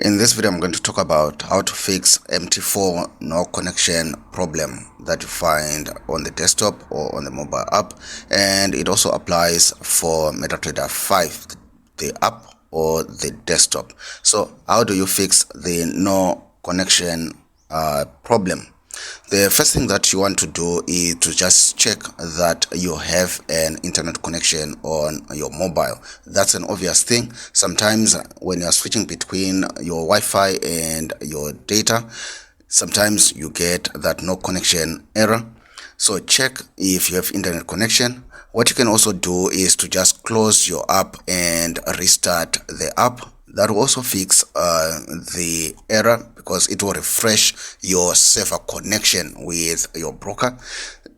In this video, I'm going to talk about how to fix MT4 no connection problem that you find on the desktop or on the mobile app, and it also applies for MetaTrader 5, the app or the desktop. So how do you fix the no connection problem? The first thing that you want to do is to just check that you have an internet connection on your mobile. That's an obvious thing. Sometimes when you're switching between your Wi-Fi and your data, sometimes you get that no connection error. So check if you have internet connection. What you can also do is to just close your app and restart the app. That will also fix the error, because it will refresh your server connection with your broker.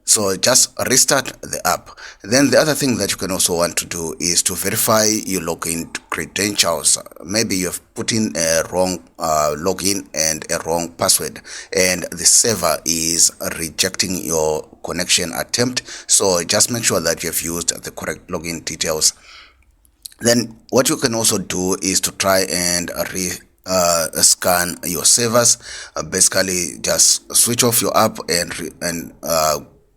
So just restart the app. Then the other thing that you can also want to do is to verify your login credentials. Maybe you've put in a wrong login and a wrong password, and the server is rejecting your connection attempt. So just make sure that you have used the correct login details. Then what you can also do is to try and scan your servers. Basically just switch off your app and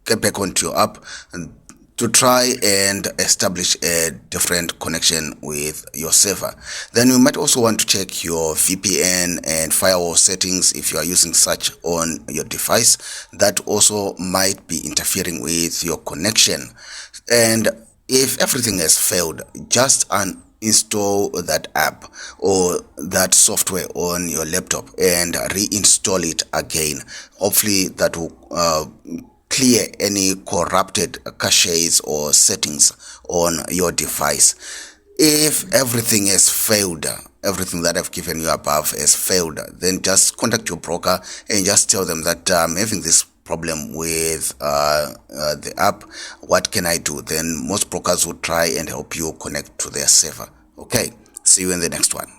get back onto your app and to try and establish a different connection with your server. Then you might also want to check your VPN and firewall settings if you are using such on your device. That also might be interfering with your connection. And if everything has failed, just uninstall that app or that software on your laptop and reinstall it again. Hopefully that will clear any corrupted caches or settings on your device. If everything has failed, everything that I've given you above has failed, then just contact your broker and just tell them that I'm having this problem with the app. What can I do? Then most brokers will try and help you connect to their server. Okay, see you in the next one.